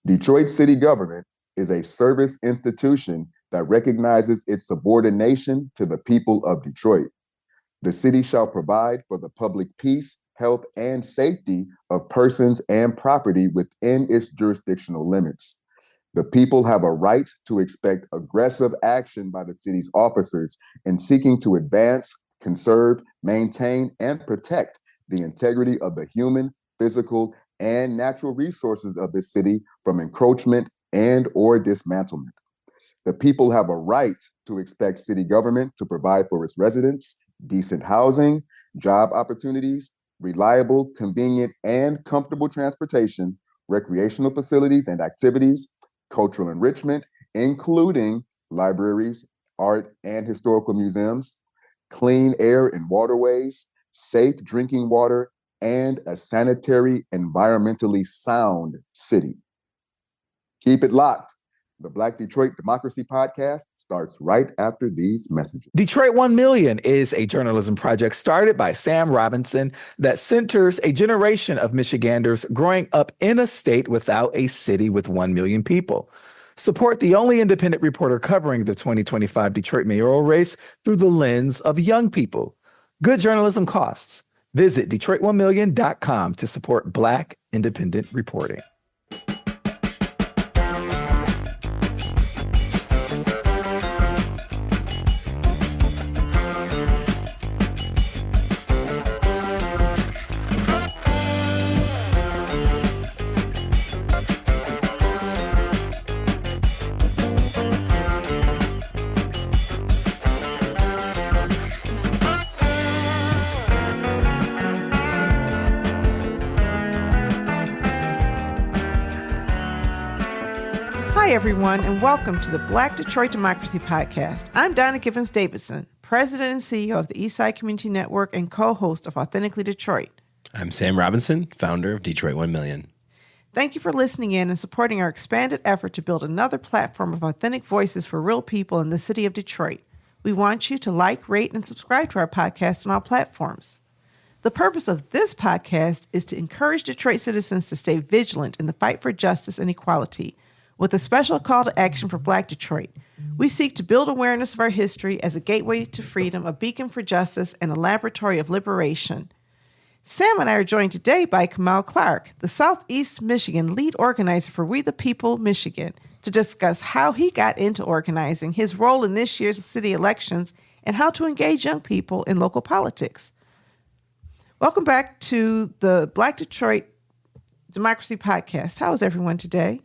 Detroit city government is a service institution that recognizes its subordination to the people of Detroit. The city shall provide for the public peace, health, and safety of persons and property within its jurisdictional limits. The people have a right to expect aggressive action by the city's officers in seeking to advance, conserve, maintain, and protect the integrity of the human, physical, and natural resources of the city from encroachment and or dismantlement. The people have a right to expect city government to provide for its residents decent housing, job opportunities, reliable, convenient, and comfortable transportation, recreational facilities and activities, cultural enrichment, including libraries, art and historical museums, clean air and waterways, safe drinking water, and a sanitary, environmentally sound city. Keep it locked. The Black Detroit Democracy Podcast starts right after these messages. Detroit 1 Million is a journalism project started by Sam Robinson that centers a generation of Michiganders growing up in a state without a city with 1 million people. Support the only independent reporter covering the 2025 Detroit mayoral race through the lens of young people. Good journalism costs. Visit Detroit1million.com to support Black independent reporting. Hi, everyone, and welcome to the Black Detroit Democracy Podcast. I'm Donna Givens-Davidson, President and CEO of the Eastside Community Network and co-host of Authentically Detroit. I'm Sam Robinson, founder of Detroit 1 Million. Thank you for listening in and supporting our expanded effort to build another platform of authentic voices for real people in the city of Detroit. We want you to like, rate, and subscribe to our podcast on all platforms. The purpose of this podcast is to encourage Detroit citizens to stay vigilant in the fight for justice and equality, with a special call to action for Black Detroit. We seek to build awareness of our history as a gateway to freedom, a beacon for justice, and a laboratory of liberation. Sam and I are joined today by Kamal Clark, the Southeast Michigan lead organizer for We the People Michigan, to discuss how he got into organizing, his role in this year's city elections, and how to engage young people in local politics. Welcome back to the Black Detroit Democracy Podcast. How is everyone today?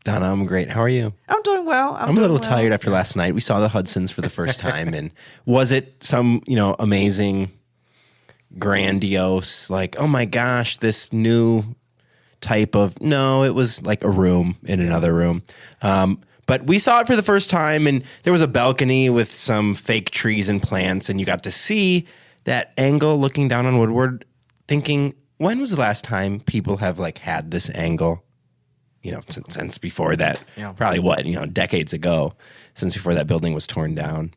Donna, I'm great. How are you? I'm doing well. I'm a little tired after last night. We saw the Hudsons for the first time, and was it some, amazing, grandiose, like, oh my gosh, this new type of, no, it was like a room in another room. But we saw it for the first time, and there was a balcony with some fake trees and plants, and you got to see that angle looking down on Woodward, thinking, when was the last time people have had this angle? Since before that, probably decades ago, since before that building was torn down.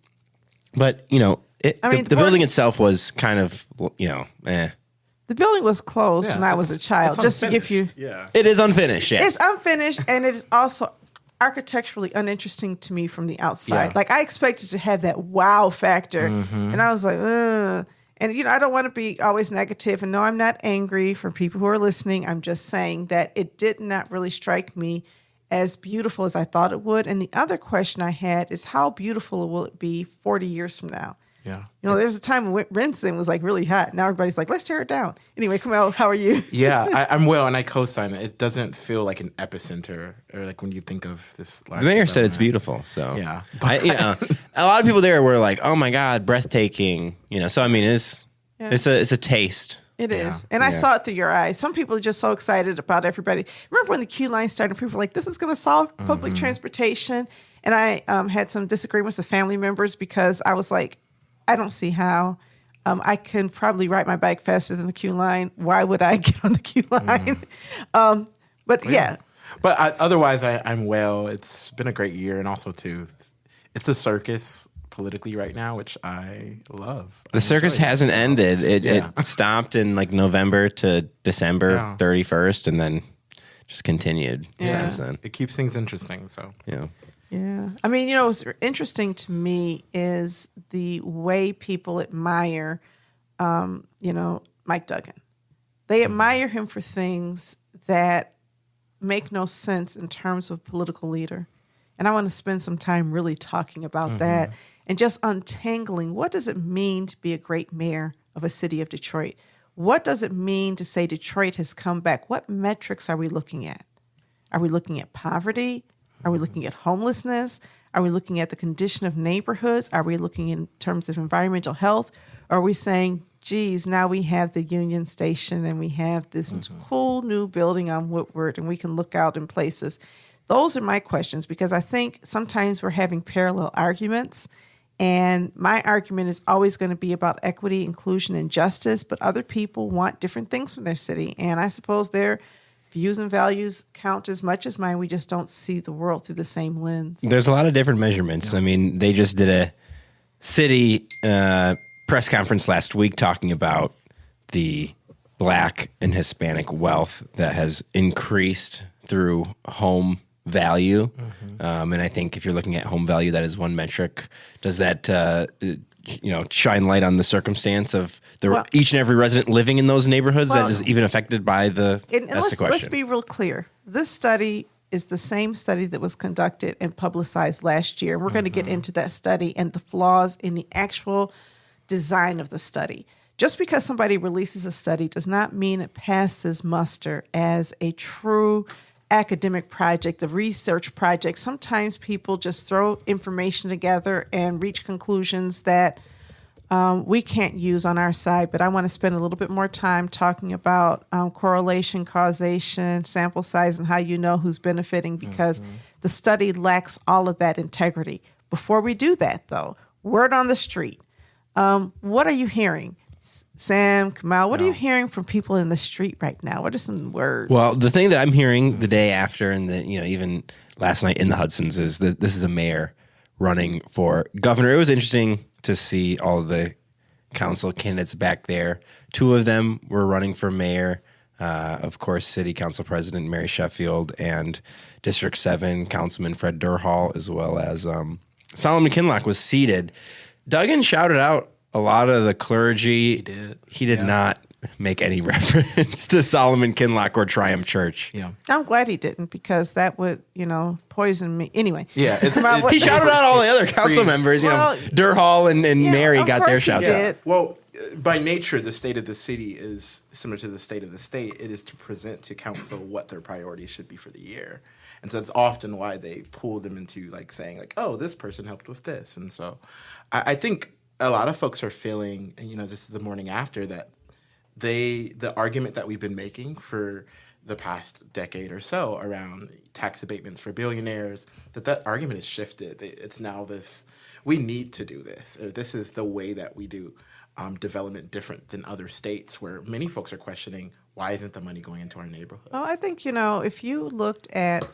But, the building itself was kind of, The building was closed when I was a child, just to give you... Yeah. It is unfinished, yes. It's unfinished, and it is also architecturally uninteresting to me from the outside. Yeah. I expected to have that wow factor, and I was like, ugh. And, I don't want to be always negative. And no, I'm not angry for people who are listening. I'm just saying that it did not really strike me as beautiful as I thought it would. And the other question I had is, how beautiful will it be 40 years from now? Yeah. There's a time when Renton was really hot. Now everybody's like, let's tear it down. Anyway, Kamal, how are you? Yeah, I'm well, and I co-sign it. It doesn't feel like an epicenter, or when you think of this. The mayor said it's beautiful, so yeah. A lot of people there were like, "Oh my God, breathtaking!" So I mean, it's a taste. It is. And I saw it through your eyes. Some people are just so excited about everybody. Remember when the queue line started, people were like, this is going to solve public transportation. And I had some disagreements with family members because I was like, I don't see how. I can probably ride my bike faster than the queue line. Why would I get on the queue line? But otherwise, I'm well. It's been a great year. And also, too, it's a circus politically right now, which I love. The circus hasn't ended. It stopped in November to December 31st, and then just continued since then. It keeps things interesting. So Yeah. Yeah. I mean, what's interesting to me is the way people admire, Mike Duggan. They admire him for things that make no sense in terms of political leader. And I want to spend some time really talking about that and just untangling what does it mean to be a great mayor of a city of Detroit? What does it mean to say Detroit has come back? What metrics are we looking at? Are we looking at poverty? Are we looking at homelessness? Are we looking at the condition of neighborhoods? Are we looking in terms of environmental health? Or are we saying, geez, now we have the Union Station and we have this cool new building on Woodward and we can look out in places? Those are my questions, because I think sometimes we're having parallel arguments. And my argument is always going to be about equity, inclusion, and justice. But other people want different things from their city. And I suppose their views and values count as much as mine. We just don't see the world through the same lens. There's a lot of different measurements. I mean, they just did a city press conference last week talking about the Black and Hispanic wealth that has increased through home value. And I think if you're looking at home value, that is one metric. Does that shine light on the circumstance of each and every resident living in those neighborhoods that is even affected by the? That's the question. Let's be real clear. This study is the same study that was conducted and publicized last year. We're going to get into that study and the flaws in the actual design of the study. Just because somebody releases a study does not mean it passes muster as a true academic project, a research project. Sometimes people just throw information together and reach conclusions that we can't use on our side. But I want to spend a little bit more time talking about correlation, causation, sample size, and how you know who's benefiting, because the study lacks all of that integrity. Before we do that, though, word on the street. What are you hearing? Sam, Kamal, what are you hearing from people in the street right now? What are some words? Well, the thing that I'm hearing the day after and even last night in the Hudsons is that this is a mayor running for governor. It was interesting to see all the council candidates back there. Two of them were running for mayor. Of course, City Council President Mary Sheffield and District 7 Councilman Fred Durhal, as well as Solomon Kinlock was seated. Duggan shouted out a lot of the clergy. He did not make any reference to Solomon Kinlock or Triumph Church. Yeah. I'm glad he didn't, because that would, poison me. Anyway. Yeah. He shouted out all the other council members. Durhal and Mary got their shouts out. Well, by nature, the state of the city is similar to the state of the state. It is to present to council what their priorities should be for the year. And so it's often why they pull them into saying oh, this person helped with this. And so I think a lot of folks are feeling, this is the morning after, that the argument that we've been making for the past decade or so around tax abatements for billionaires, that argument has shifted. It's now this, we need to do this, or this is the way that we do development different than other states, where many folks are questioning, why isn't the money going into our neighborhoods? Well, I think, if you looked at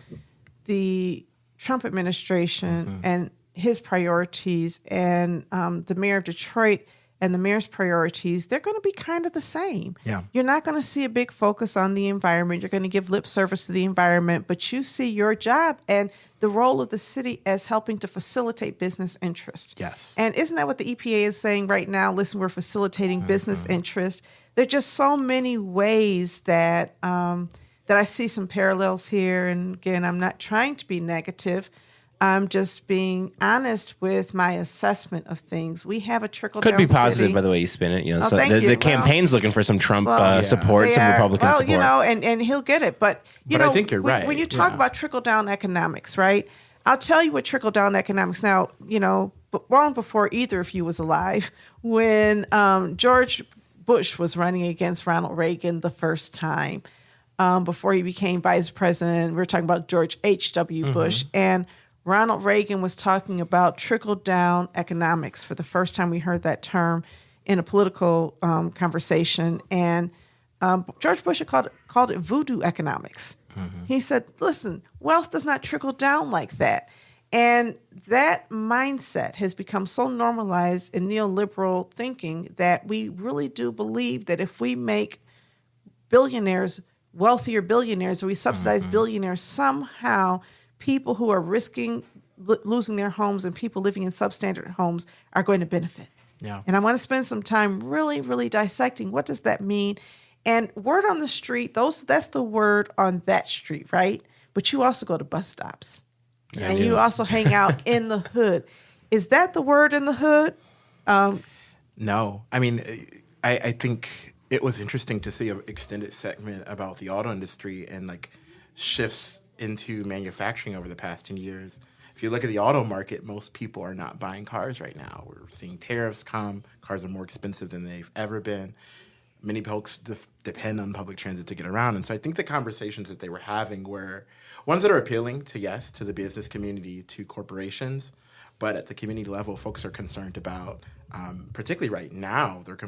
the Trump administration and his priorities and the mayor of Detroit and the mayor's priorities, they're going to be kind of the same. Yeah. You're not going to see a big focus on the environment. You're going to give lip service to the environment, but you see your job and the role of the city as helping to facilitate business interest. Yes. And isn't that what the EPA is saying right now? Listen, we're facilitating business interest. There are just so many ways that that I see some parallels here. And again, I'm not trying to be negative. I'm just being honest with my assessment of things. We have a trickle-down Could be positive, city. by the way you spin it. Oh, thank you. The campaign's looking for some Trump support, They some are. Republican support. And he'll get it. But I think you're right. When you talk about trickle-down economics, right? I'll tell you what trickle-down economics. Now, long before either of you was alive, when George Bush was running against Ronald Reagan the first time, before he became vice president, we were talking about George H.W. Bush, and Ronald Reagan was talking about trickle-down economics. For the first time we heard that term in a political conversation. And George Bush called it voodoo economics. He said, listen, wealth does not trickle down like that. And that mindset has become so normalized in neoliberal thinking that we really do believe that if we make billionaires wealthier billionaires, or we subsidize billionaires, somehow people who are risking losing their homes and people living in substandard homes are going to benefit. Yeah. And I want to spend some time really, really dissecting what does that mean. And word on the street, that's the word on that street, right? But you also go to bus stops. Yeah, and you also hang out in the hood. Is that the word in the hood? No. I mean, I think it was interesting to see an extended segment about the auto industry and like shifts into manufacturing over the past 10 years. If you look at the auto market, most people are not buying cars right now. We're seeing tariffs come. Cars are more expensive than they've ever been. Many folks depend on public transit to get around. And so I think the conversations that they were having were ones that are appealing to, yes, to the business community, to corporations. But at the community level, folks are concerned about, particularly right now, they're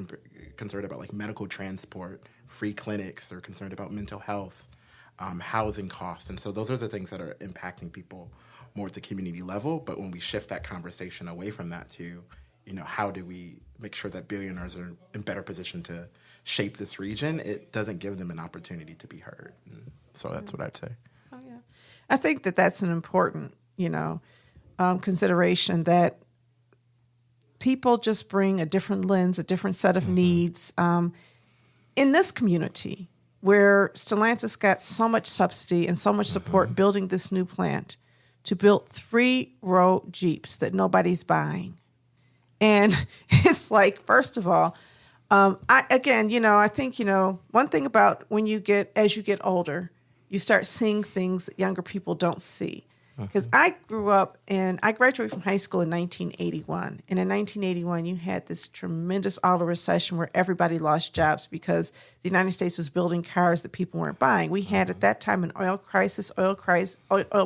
concerned about like medical transport, free clinics. They're concerned about mental health, housing costs. And so those are the things that are impacting people more at the community level. But when we shift that conversation away from that to, how do we make sure that billionaires are in better position to shape this region, it doesn't give them an opportunity to be heard. And so that's what I'd say. Oh, yeah. I think that's an important, consideration, that people just bring a different lens, a different set of needs. In this community where Stellantis got so much subsidy and so much support building this new plant to build 3-row Jeeps that nobody's buying. And it's like, first of all, I think, one thing about as you get older, you start seeing things that younger people don't see. Because I graduated from high school in 1981. And in 1981, you had this tremendous auto recession where everybody lost jobs because the United States was building cars that people weren't buying. We had at that time an oil crisis. Oil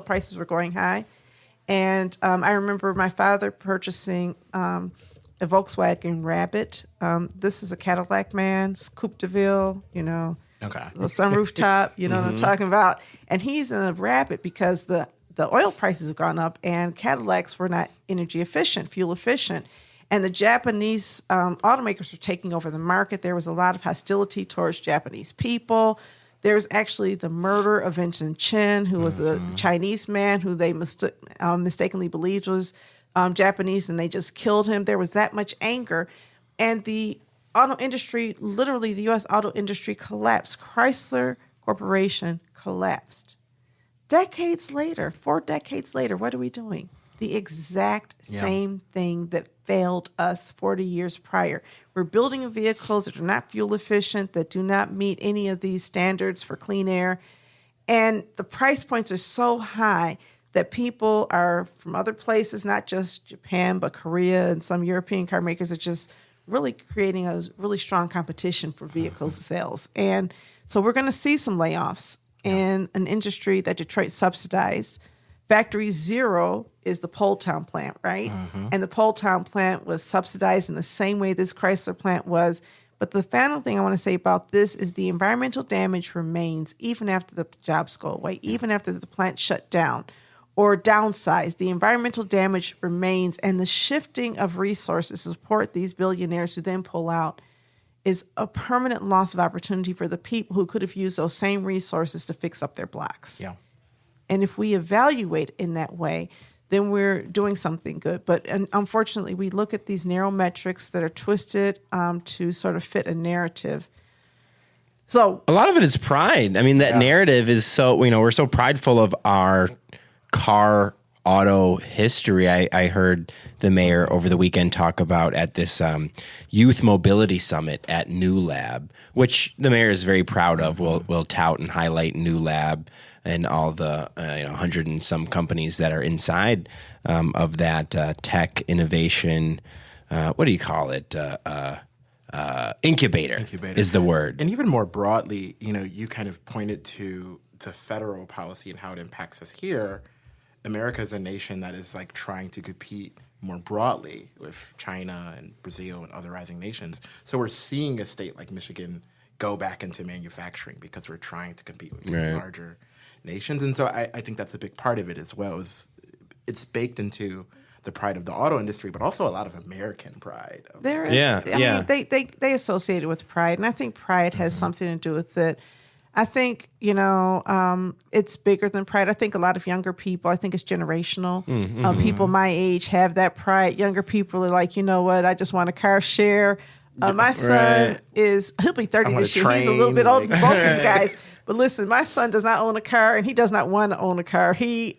prices were going high. And I remember my father purchasing a Volkswagen Rabbit. This is a Cadillac man, Coupe de Ville, Okay. the sunroof top, what I'm talking about. And he's in a Rabbit because the oil prices have gone up and Cadillacs were not energy efficient, fuel efficient. And the Japanese automakers were taking over the market. There was a lot of hostility towards Japanese people. There's actually the murder of Vincent Chin, who was a Chinese man who they mistakenly believed was Japanese, and they just killed him. There was that much anger. And the auto industry, literally the U.S. auto industry collapsed. Chrysler Corporation collapsed. 4 decades later, what are we doing? The exact same thing that failed us 40 years prior. We're building vehicles that are not fuel efficient, that do not meet any of these standards for clean air. And the price points are so high that people are from other places, not just Japan, but Korea and some European car makers, are just really creating a really strong competition for vehicles sales. And so we're going to see some layoffs in an industry that Detroit subsidized. Factory Zero is the Poletown plant, right? And the Poletown plant was subsidized in the same way this Chrysler plant was. But the final thing I want to say about this is the environmental damage remains even after the jobs go away, even after the plant shut down or downsized. The environmental damage remains, and the shifting of resources to support these billionaires who then pull out is a permanent loss of opportunity for the people who could have used those same resources to fix up their blocks. Yeah. And if we evaluate in that way, then we're doing something good. But unfortunately, we look at these narrow metrics that are twisted to sort of fit a narrative. So a lot of it is pride. I mean, that narrative is so, we're so prideful of our car auto history. I heard the mayor over the weekend talk about at this youth mobility summit at New Lab, which the mayor is very proud of. We'll tout and highlight New Lab and all the 100 and some companies that are inside of that tech innovation. What do you call it? Incubator is the word. And even more broadly, you kind of pointed to the federal policy and how it impacts us here. America is a nation that is like trying to compete more broadly with China and Brazil and other rising nations. So we're seeing a state like Michigan go back into manufacturing because we're trying to compete with these larger nations. And so I think that's a big part of it as well. It's baked into the pride of the auto industry, but also a lot of American pride. There is. I mean, they associate it with pride, and I think pride has something to do with it. I think, it's bigger than pride. I think a lot of younger people, I think it's generational. People my age have that pride. Younger people are like, you know what, I just want a car share. My son he'll be 30 this year. He's a little bit older than both of you guys. But listen, my son does not own a car, and he does not want to own a car. He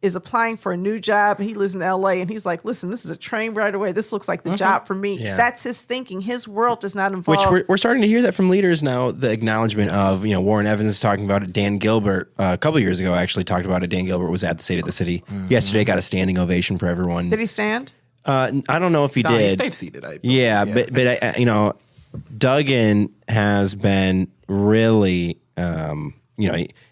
is applying for a new job, and he lives in LA, and he's like, listen, this is a train right away. This looks like the job for me. Yeah. That's his thinking. His world does not involve... Which we're starting to hear that from leaders now, the acknowledgement of, Warren Evans is talking about it. Dan Gilbert, a couple years ago, actually talked about it. Dan Gilbert was at the State of the City yesterday, got a standing ovation for everyone. Did he stand? I don't know if he did. He stayed seated. But Duggan has been really,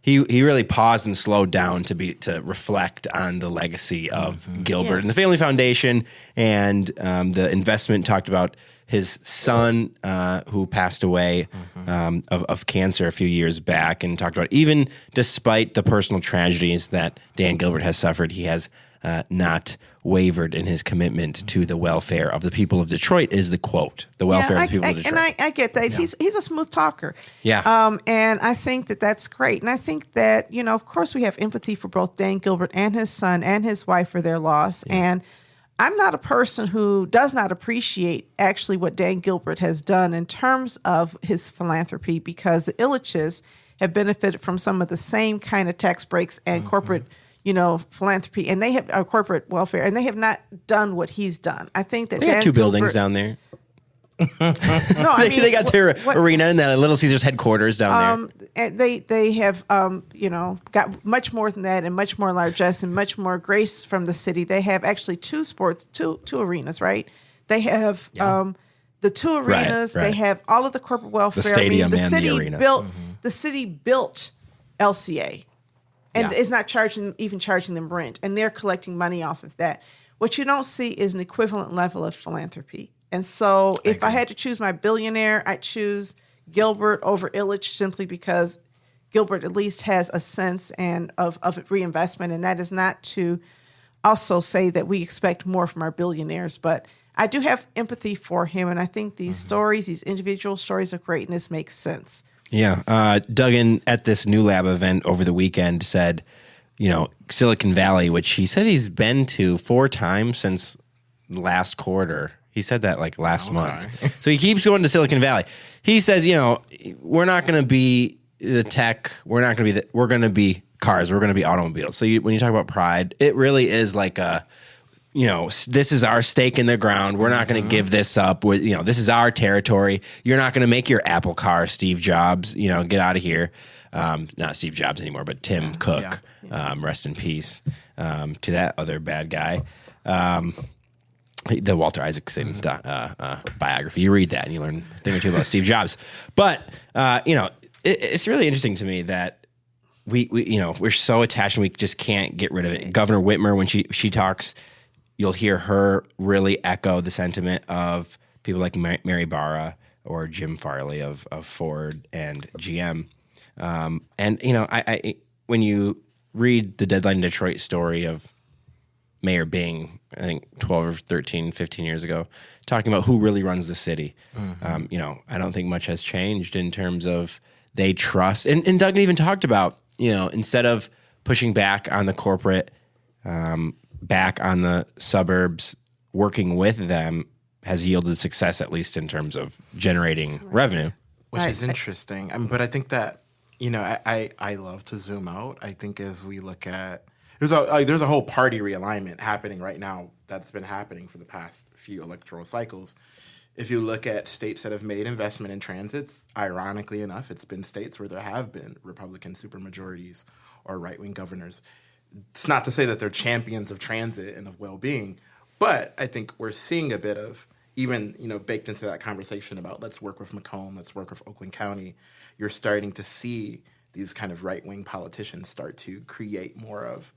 he really paused and slowed down to reflect on the legacy of Gilbert and the Family Foundation, and the investment. Talked about his son who passed away of cancer a few years back, and talked about even despite the personal tragedies that Dan Gilbert has suffered, he has not wavered in his commitment to the welfare of the people of Detroit, is the quote. The welfare of the people of Detroit. And I get that. Yeah. He's a smooth talker. Yeah. And I think that that's great. And I think that, of course we have empathy for both Dan Gilbert and his son and his wife for their loss. Yeah. And I'm not a person who does not appreciate actually what Dan Gilbert has done in terms of his philanthropy, because the Illiches have benefited from some of the same kind of tax breaks and corporate philanthropy, and they have corporate welfare, and they have not done what he's done. I think that they got two buildings down there. They got their arena and that Little Caesars headquarters down there. And they have got much more than that, and much more largesse and much more grace from the city. They have actually two arenas, right? They have the two arenas. Right. They have all of the corporate welfare. The stadium the and city the arena. The city built LCA. And is not charging them rent, and they're collecting money off of that. What you don't see is an equivalent level of philanthropy. And so if I had to choose my billionaire, I'd choose Gilbert over Illich, simply because Gilbert at least has a sense of reinvestment. And that is not to also say that we expect more from our billionaires, but I do have empathy for him. And I think these stories, these individual stories of greatness, make sense. Yeah. Duggan at this New Lab event over the weekend said, Silicon Valley, which he said he's been to 4 times since last quarter. He said that like last month. So he keeps going to Silicon Valley. He says, we're not going to be the tech. We're going to be cars. We're going to be automobiles. So when you talk about pride, it really is like this is our stake in the ground. We're not going to give this up. This is our territory. You're not going to make your Apple car, Steve Jobs. Get out of here. Not Steve Jobs anymore, but Tim Cook. Rest in peace to that other bad guy. The Walter Isaacson biography. You read that and you learn a thing or two about Steve Jobs. But it's really interesting to me that we're so attached and we just can't get rid of it. Governor Whitmer, when she talks, you'll hear her really echo the sentiment of people like Mary Barra or Jim Farley of Ford and GM. I when you read the Deadline Detroit story of Mayor Bing, I think 12 or 13, 15 years ago, talking about who really runs the city. I don't think much has changed in terms of they trust. And Duggan even talked about, instead of pushing back on the corporate, back on the suburbs, working with them has yielded success, at least in terms of generating revenue. Which is interesting. But I think that, I love to zoom out. I think as we look at, there's a whole party realignment happening right now that's been happening for the past few electoral cycles. If you look at states that have made investment in transits, ironically enough, it's been states where there have been Republican supermajorities or right-wing governors. It's not to say that they're champions of transit and of well-being, but I think we're seeing a bit of, even, baked into that conversation about let's work with Macomb, let's work with Oakland County, you're starting to see these kind of right-wing politicians start to create more of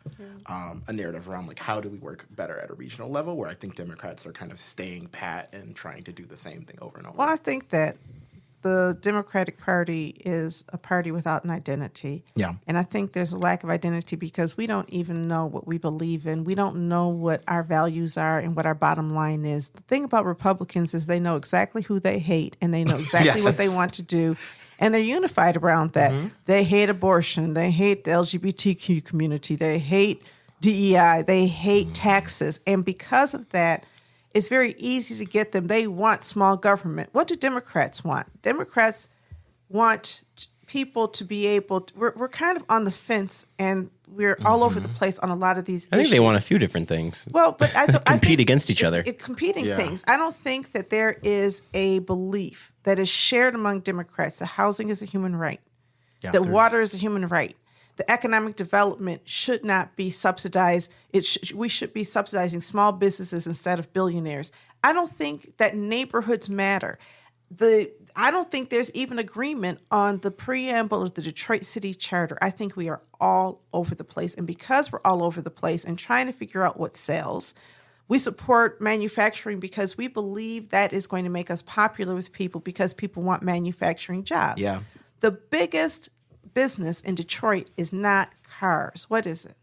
a narrative around, like, how do we work better at a regional level, where I think Democrats are kind of staying pat and trying to do the same thing over and over. Well, I think that the Democratic Party is a party without an identity. Yeah. And I think there's a lack of identity because we don't even know what we believe in. We don't know what our values are and what our bottom line is. The thing about Republicans is they know exactly who they hate and they know exactly what they want to do. And they're unified around that. They hate abortion. They hate the LGBTQ community. They hate DEI. They hate taxes. And because of that, it's very easy to get them. They want small government. What do Democrats want? Democrats want people to be able to, we're kind of on the fence and we're all over the place on a lot of these issues. I think they want a few different things. Well, but I compete against each other. Competing things. I don't think that there is a belief that is shared among Democrats that housing is a human right, that water is a human right. The economic development should not be subsidized. We should be subsidizing small businesses instead of billionaires. I don't think that neighborhoods matter. I don't think there's even agreement on the preamble of the Detroit City Charter. I think we are all over the place. And because we're all over the place and trying to figure out what sells, we support manufacturing because we believe that is going to make us popular with people because people want manufacturing jobs. Yeah. The biggest business in Detroit is not cars. What is it?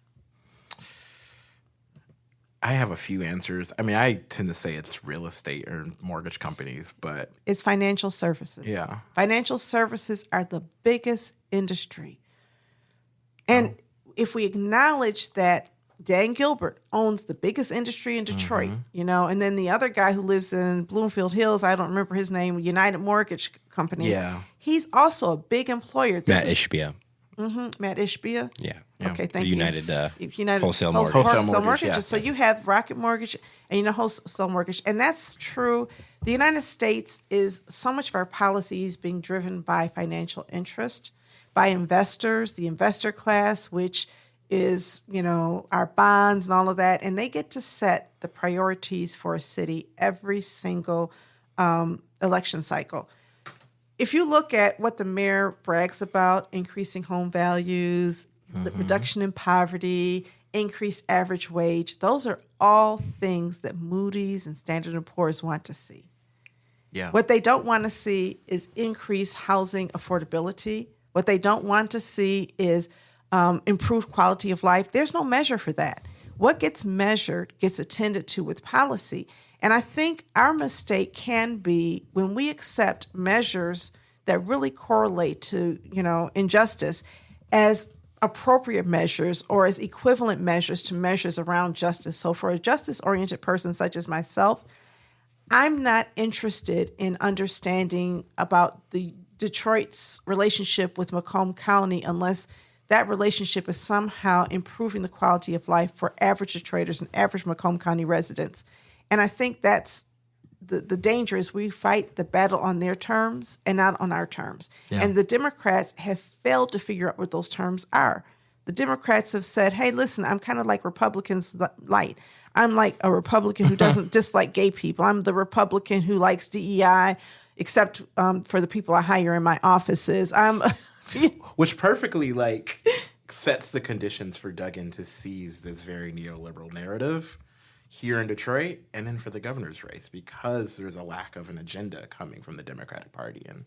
I have a few answers. I mean, I tend to say it's real estate or mortgage companies, but It's financial services. Yeah. Financial services are the biggest industry. And if we acknowledge that Dan Gilbert owns the biggest industry in Detroit, and then the other guy who lives in Bloomfield Hills, I don't remember his name, United Mortgage Company. Yeah. He's also a big employer. Matt Ishbia. Matt Ishbia. Yeah. Okay, thank the you. United Wholesale Mortgage. Wholesale Mortgages. mortgage, yes, So yes. you have Rocket Mortgage and Wholesale Mortgage. And that's true. The United States is so much of our policies being driven by financial interest, by investors, the investor class, which is, our bonds and all of that. And they get to set the priorities for a city every single election cycle. If you look at what the mayor brags about, increasing home values, the reduction in poverty, increased average wage, those are all things that Moody's and Standard & Poor's want to see. Yeah. What they don't want to see is increased housing affordability. What they don't want to see is improved quality of life. There's no measure for that. What gets measured gets attended to with policy. And I think our mistake can be when we accept measures that really correlate to, injustice as appropriate measures or as equivalent measures to measures around justice. So for a justice-oriented person such as myself, I'm not interested in understanding about the Detroit's relationship with Macomb County unless that relationship is somehow improving the quality of life for average Detroiters and average Macomb County residents. And I think that's the danger is we fight the battle on their terms and not on our terms. Yeah. And the Democrats have failed to figure out what those terms are. The Democrats have said, hey, listen, I'm kind of like Republicans light. I'm like a Republican who doesn't dislike gay people. I'm the Republican who likes DEI, except for the people I hire in my offices. Which perfectly sets the conditions for Duggan to seize this very neoliberal narrative here in Detroit and then for the governor's race because there's a lack of an agenda coming from the Democratic Party. And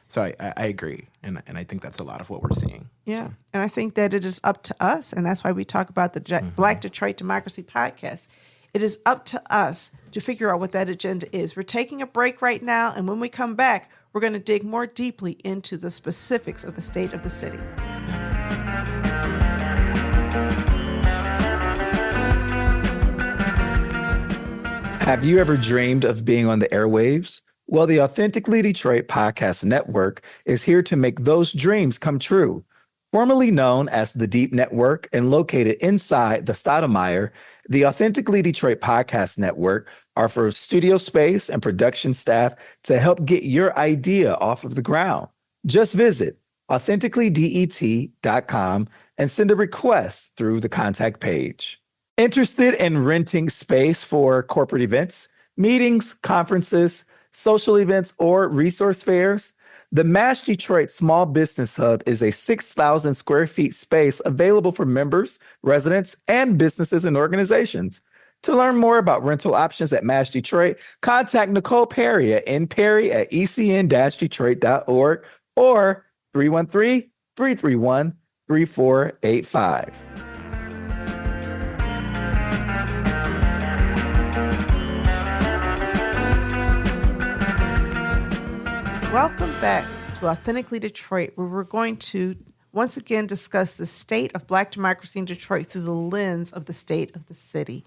so I agree. And I think that's a lot of what we're seeing. Yeah. And I think that it is up to us. And that's why we talk about the Black Detroit Democracy Podcast. It is up to us to figure out what that agenda is. We're taking a break right now. And when we come back, we're going to dig more deeply into the specifics of the state of the city. Have you ever dreamed of being on the airwaves? Well, the Authentically Detroit Podcast Network is here to make those dreams come true. Formerly known as the Deep Network and located inside the Stoudemire, the Authentically Detroit Podcast Network offers studio space and production staff to help get your idea off of the ground. Just visit authenticallydet.com and send a request through the contact page. Interested in renting space for corporate events, meetings, conferences, social events, or resource fairs? The Mash Detroit Small Business Hub is a 6,000 square feet space available for members, residents, and businesses and organizations. To learn more about rental options at MASH Detroit, contact Nicole Perry at nperry@ecn-detroit.org or 313-331-3485. Welcome back to Authentically Detroit, where we're going to once again discuss the state of Black democracy in Detroit through the lens of the state of the city.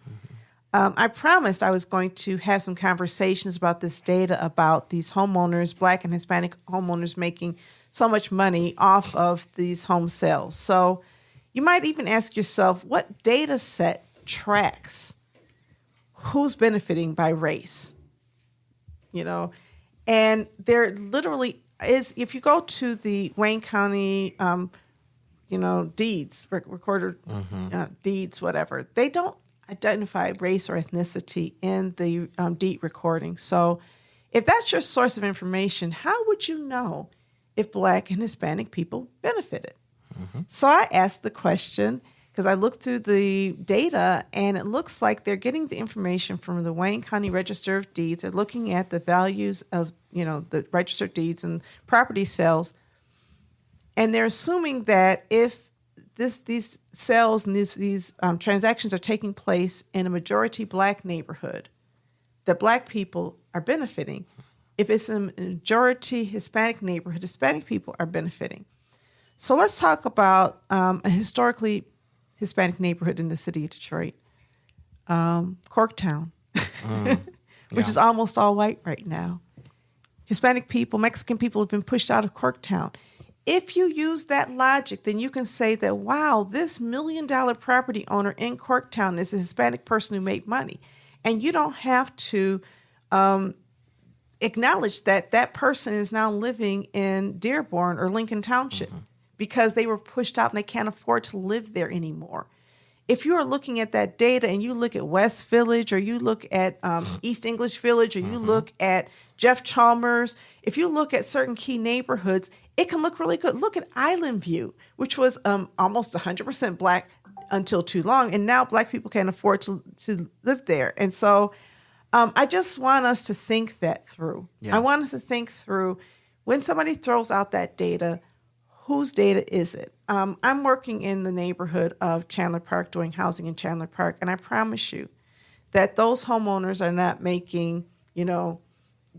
I promised I was going to have some conversations about this data about these homeowners, Black and Hispanic homeowners, making so much money off of these home sales. So you might even ask yourself, what data set tracks who's benefiting by race? You know, and there literally is, if you go to the Wayne County, deeds, recorder deeds, whatever, they don't identify race or ethnicity in the deed recording. So if that's your source of information, how would you know if Black and Hispanic people benefited? So I asked the question because I looked through the data and it looks like they're getting the information from the Wayne County Register of Deeds. They're looking at the values of, the registered deeds and property sales. And they're assuming that if these sales and these transactions are taking place in a majority Black neighborhood, that Black people are benefiting. If it's a majority Hispanic neighborhood, Hispanic people are benefiting. So let's talk about a historically Hispanic neighborhood in the city of Detroit, Corktown, which is almost all white right now. Hispanic people, Mexican people have been pushed out of Corktown. If you use that logic, then you can say that, wow, this $1 million property owner in Corktown is a Hispanic person who made money. And you don't have to acknowledge that that person is now living in Dearborn or Lincoln Township because they were pushed out and they can't afford to live there anymore. If you are looking at that data and you look at West Village or you look at East English Village or you look at Jeff Chalmers, if you look at certain key neighborhoods, it can look really good. Look at Island View, which was almost 100% Black until too long, and now Black people can't afford to live there. And so I just want us to think that through. Yeah. I want us to think through when somebody throws out that data, whose data is it? I'm working in the neighborhood of Chandler Park, doing housing in Chandler Park, and I promise you that those homeowners are not making,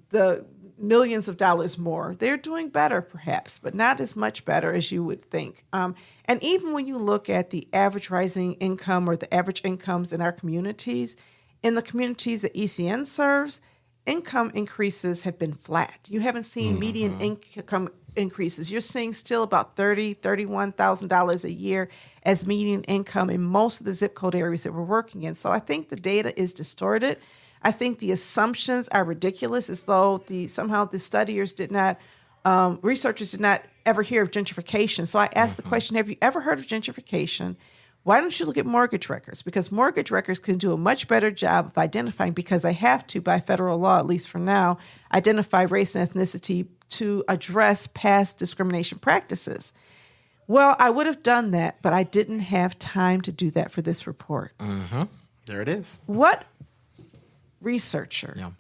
the millions of dollars more. They're doing better, perhaps, but not as much better as you would think. And even when you look at the average rising income or the average incomes in our communities, in the communities that ECN serves, income increases have been flat. You haven't seen median income increases. You're seeing still about $30,000, $31,000 a year as median income in most of the zip code areas that we're working in. So I think the data is distorted. I think the assumptions are ridiculous, as though somehow the studiers did not, researchers did not ever hear of gentrification. So I asked the question, have you ever heard of gentrification? Why don't you look at mortgage records? Because mortgage records can do a much better job of identifying, because they have to, by federal law, at least for now, identify race and ethnicity to address past discrimination practices. Well, I would have done that, but I didn't have time to do that for this report. There it is. What researcher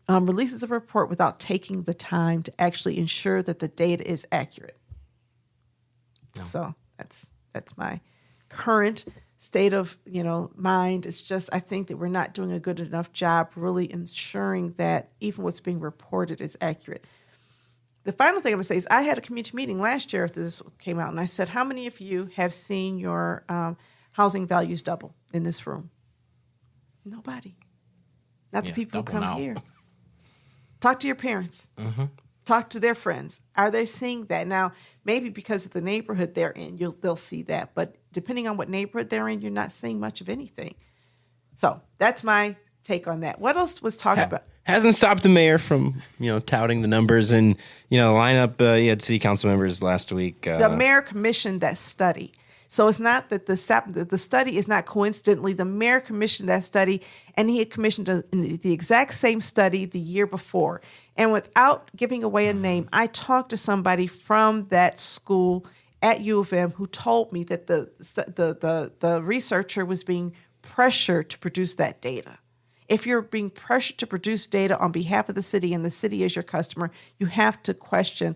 releases a report without taking the time to actually ensure that the data is accurate? No. So that's my current state of mind. It's just, I think that we're not doing a good enough job really ensuring that even what's being reported is accurate. The final thing I'm going to say is I had a community meeting last year after this came out, and I said, how many of you have seen your housing values double in this room? Nobody. Not the people who come here. Talk to your parents. Talk to their friends. Are they seeing that? Now, maybe because of the neighborhood they're in, they'll see that. But depending on what neighborhood they're in, you're not seeing much of anything. So that's my take on that. What else was talked about? Hasn't stopped the mayor from, touting the numbers and, line up. You had city council members last week. The mayor commissioned that study. So it's not that the study is not coincidentally, the mayor commissioned that study, and he had commissioned the exact same study the year before. And without giving away a name, I talked to somebody from that school at U of M who told me that the researcher was being pressure to produce that data. If you're being pressured to produce data on behalf of the city and the city is your customer, you have to question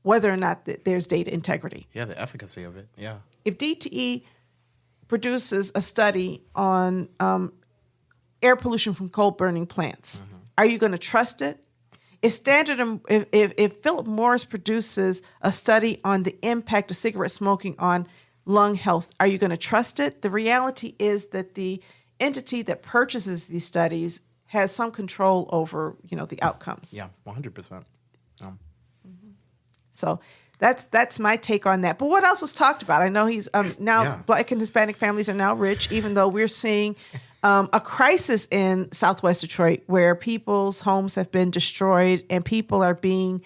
whether or not there's data integrity. Yeah, the efficacy of it. Yeah. If DTE produces a study on air pollution from coal burning plants, are you going to trust it? If Philip Morris produces a study on the impact of cigarette smoking on lung health, are you going to trust it? The reality is that the entity that purchases these studies has some control over, the outcomes. Yeah, 100%. So that's my take on that. But what else was talked about? I know he's now Black and Hispanic families are now rich, even though we're seeing a crisis in Southwest Detroit where people's homes have been destroyed and people are being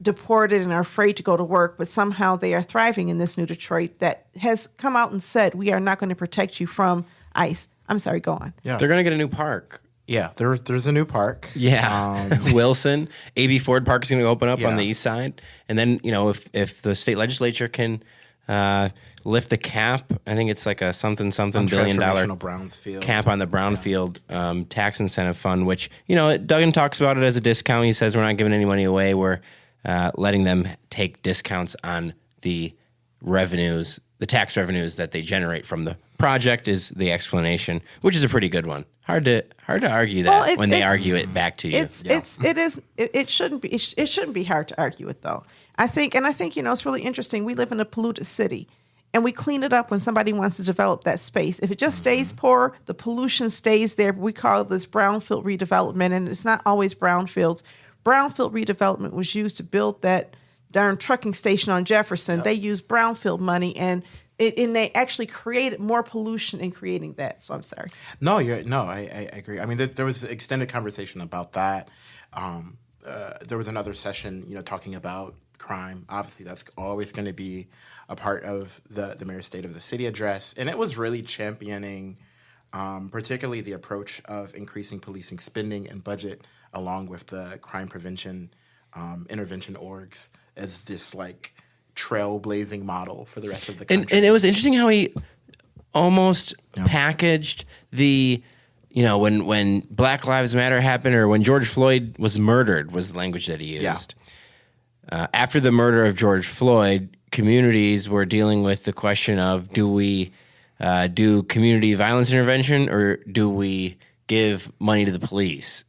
deported and are afraid to go to work, but somehow they are thriving in this new Detroit that has come out and said, we are not going to protect you from ICE. I'm sorry, go on. Yeah. They're going to get a new park. Yeah, there's a new park. Yeah. Wilson. A.B. Ford Park is going to open up on the east side. And then, if the state legislature can lift the cap, I think it's like a something $1 billion Brownsfield cap on the Brownfield tax incentive fund, which, Duggan talks about it as a discount. He says we're not giving any money away. We're letting them take discounts on the revenues, the tax revenues that they generate from the project is the explanation, which is a pretty good one. Hard to argue that when they argue it back to you. It shouldn't be hard to argue it though. I think it's really interesting. We live in a polluted city and we clean it up when somebody wants to develop that space. If it just stays poor, the pollution stays there. We call this brownfield redevelopment, and it's not always brownfields. Brownfield redevelopment was used to build that darn trucking station on Jefferson. They used brownfield money and they actually created more pollution in creating that. So I'm sorry. No, I agree. I mean, there was extended conversation about that. There was another session, talking about crime. Obviously, that's always going to be a part of the mayor's State of the City address. And it was really championing particularly the approach of increasing policing spending and budget along with the crime prevention intervention orgs as this trailblazing model for the rest of the country. And it was interesting how he almost packaged the, when Black Lives Matter happened or when George Floyd was murdered was the language that he used. After the murder of George Floyd, communities were dealing with the question of do we do community violence intervention or do we give money to the police?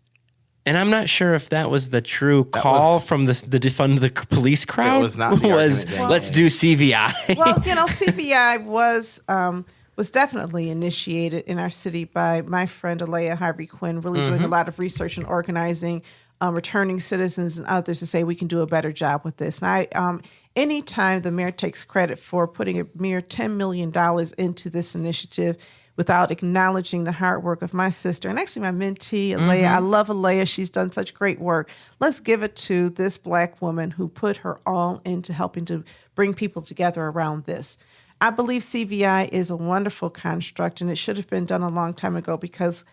And I'm not sure if that was the true call from the defund the police crowd. It was not. Let's do CVI. Well, CVI was definitely initiated in our city by my friend Alea Harvey Quinn, really doing a lot of research and organizing, returning citizens and others to say we can do a better job with this. And anytime the mayor takes credit for putting a mere $10 million into this initiative without acknowledging the hard work of my sister and actually my mentee, Alea. I love Alea. She's done such great work. Let's give it to this Black woman who put her all into helping to bring people together around this. I believe CVI is a wonderful construct, and it should have been done a long time ago because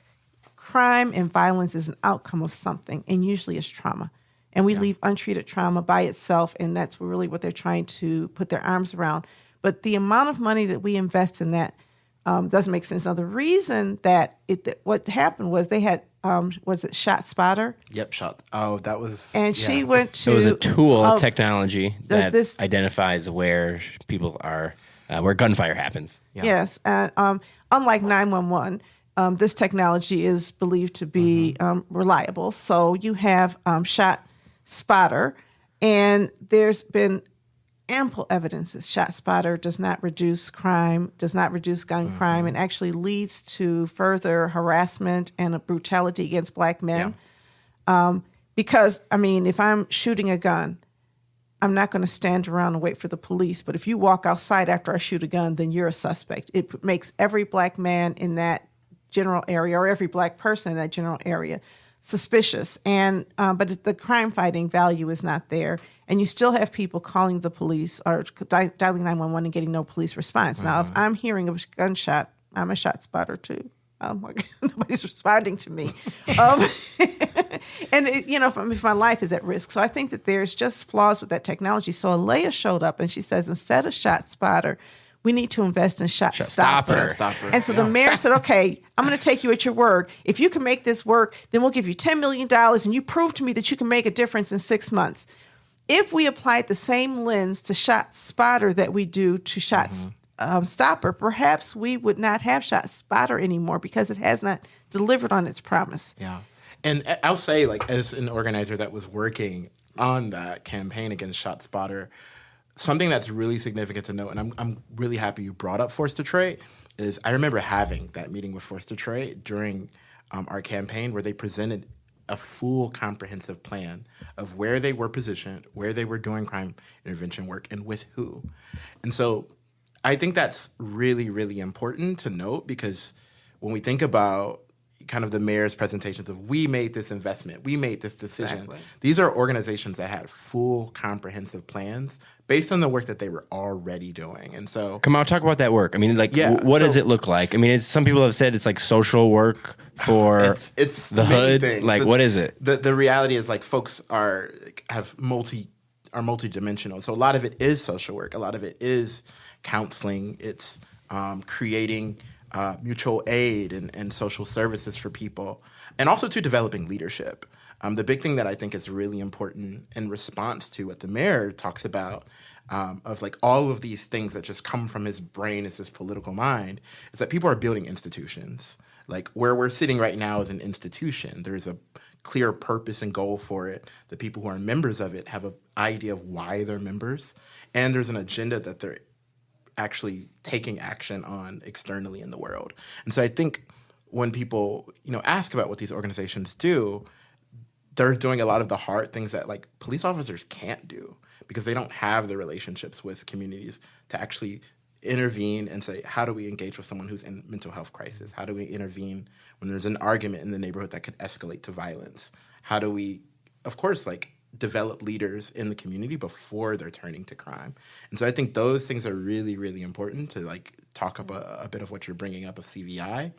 crime and violence is an outcome of something, and usually it's trauma. And we leave untreated trauma by itself, and that's really what they're trying to put their arms around. But the amount of money that we invest in that doesn't make sense. Now, the reason that what happened was they had, was it Shot Spotter? Yep, Shot. Oh, that was... And she went to... It was a tool, technology that identifies where people are, where gunfire happens. Yeah. Yes. And unlike 911, this technology is believed to be reliable. So you have Shot Spotter, and there's been ample evidence that Shot Spotter does not reduce crime, does not reduce gun crime, and actually leads to further harassment and a brutality against Black men. Because, if I'm shooting a gun, I'm not going to stand around and wait for the police. But if you walk outside after I shoot a gun, then you're a suspect. It makes every Black man in that general area or every Black person in that general area suspicious. And but the crime fighting value is not there. And you still have people calling the police or dialing 911 and getting no police response. Now, if I'm hearing a gunshot, I'm a shot spotter too. Nobody's responding to me. And, if my life is at risk. So I think that there's just flaws with that technology. So Alea showed up and she says, instead of Shot Spotter, we need to invest in Shot Stopper. Stopper. And so the mayor said, okay, I'm going to take you at your word. If you can make this work, then we'll give you $10 million and you prove to me that you can make a difference in 6 months. If we applied the same lens to Shot Spotter that we do to Shot Stopper, perhaps we would not have Shot Spotter anymore because it has not delivered on its promise. Yeah. And I'll say, like, as an organizer that was working on that campaign against Shot Spotter, something that's really significant to note, and I'm really happy you brought up Force Detroit, is I remember having that meeting with Force Detroit during our campaign where they presented a full comprehensive plan of where they were positioned, where they were doing crime intervention work, and with who. And so I think that's really, really important to note, because when we think about kind of the mayor's presentations of we made this investment, we made this decision. Exactly. These are organizations that had full comprehensive plans based on the work that they were already doing. And so come on, talk about that work. I mean, like, what does it look like? I mean, some people have said it's like social work for it's the hood. Things. Like, what is it? The reality is, like, folks are multi-dimensional. So a lot of it is social work. A lot of it is counseling. It's creating mutual aid and social services for people, and also to developing leadership. The big thing that I think is really important in response to what the mayor talks about, of like all of these things that just come from his brain as his political mind, is that people are building institutions. Like where we're sitting right now is an institution. There's a clear purpose and goal for it. The people who are members of it have an idea of why they're members, and there's an agenda that they're actually taking action on externally in the world. And so I think when people, ask about what these organizations do, they're doing a lot of the hard things that, like, police officers can't do because they don't have the relationships with communities to actually intervene and say, how do we engage with someone who's in mental health crisis? How do we intervene when there's an argument in the neighborhood that could escalate to violence? How do we, of course, like, develop leaders in the community before they're turning to crime? And so I think those things are really, really important to, like, talk about a bit of what you're bringing up of CVI.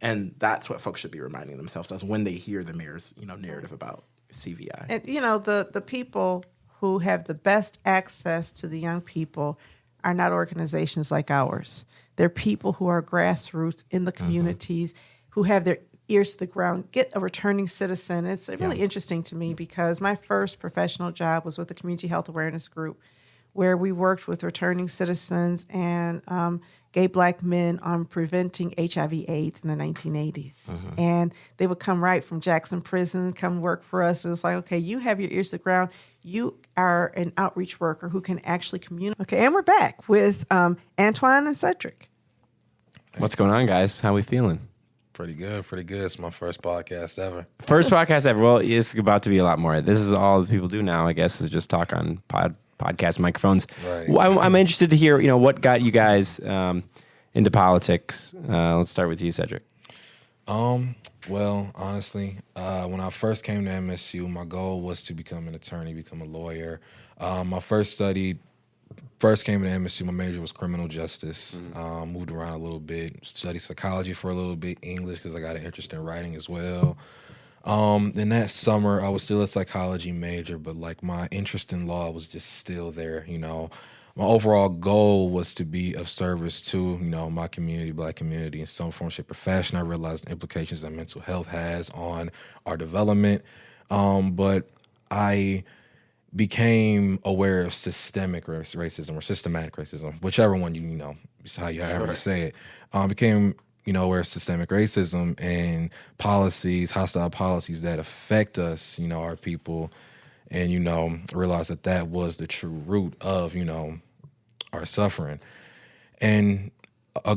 And that's what folks should be reminding themselves of when they hear the mayor's, narrative about CVI. And, the people who have the best access to the young people are not organizations like ours. They're people who are grassroots in the communities, who have their ears to the ground, get a returning citizen. It's really interesting to me because my first professional job was with the Community Health Awareness Group, where we worked with returning citizens and gay Black men on preventing HIV/AIDS in the 1980s. And they would come right from Jackson Prison, come work for us. It was like, okay, you have your ears to the ground. You are an outreach worker who can actually communicate. Okay, and we're back with Antwan and Sedrick. What's going on, guys? How we feeling? Pretty good. It's my first podcast ever. First podcast ever. Well, it's about to be a lot more. This is all the people do now, I guess, is just talk on podcast microphones. Right. Well, I'm interested to hear, what got you guys into politics. Let's start with you, Sedrick. Well, honestly, when I first came to MSU, my goal was to become an attorney, become a lawyer. I first came to MSU, my major was criminal justice. Moved around a little bit, studied psychology for a little bit, English because I got an interest in writing as well. In that summer, I was still a psychology major, but like my interest in law was just still there. My overall goal was to be of service to, my community, Black community, in some form, shape, or fashion. I realized the implications that mental health has on our development. But I became aware of systemic racism or systematic racism, whichever one is how you however you say it. Became aware of systemic racism and policies, hostile policies that affect us, our people, and realized that was the true root of our suffering. And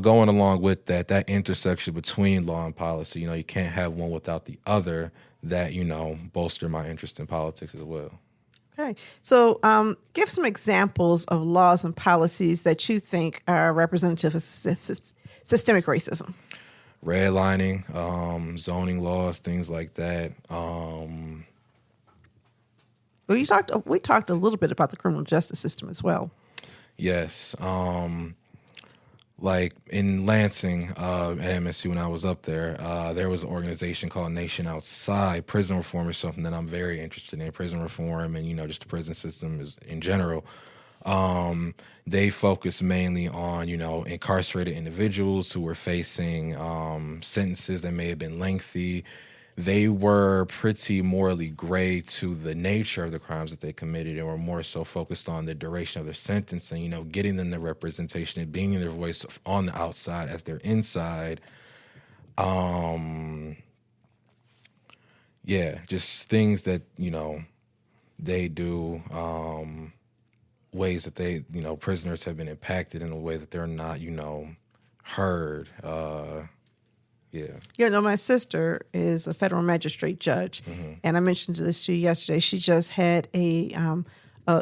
going along with that intersection between law and policy, you can't have one without the other. That bolster my interest in politics as well. Okay. So give some examples of laws and policies that you think are representative of systemic racism. Redlining, zoning laws, things like that. Well, we talked a little bit about the criminal justice system as well. Yes. Like in Lansing at MSU when I was up there, there was an organization called Nation Outside. Prison reform is something that I'm very interested in. Prison reform and, just the prison system is in general. They focused mainly on, incarcerated individuals who were facing sentences that may have been lengthy. They were pretty morally gray to the nature of the crimes that they committed, and were more so focused on the duration of their sentence and, getting them the representation and being their voice on the outside as they're inside. Just things that, they do, ways that they, prisoners have been impacted in a way that they're not, heard. My sister is a federal magistrate judge, and I mentioned this to you yesterday. She just had a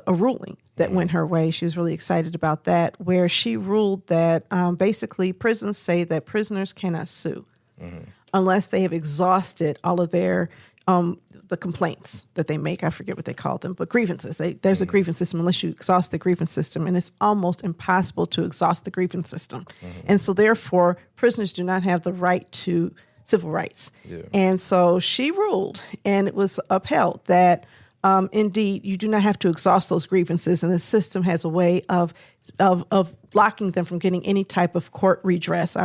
ruling that went her way. She was really excited about that, where she ruled that basically prisons say that prisoners cannot sue unless they have exhausted all of their the complaints that they make. I forget what they call them, but grievances. There's a grievance system unless you exhaust the grievance system, and it's almost impossible to exhaust the grievance system. And so therefore, prisoners do not have the right to civil rights. Yeah. And so she ruled, and it was upheld, that indeed you do not have to exhaust those grievances, and the system has a way of blocking them from getting any type of court redress.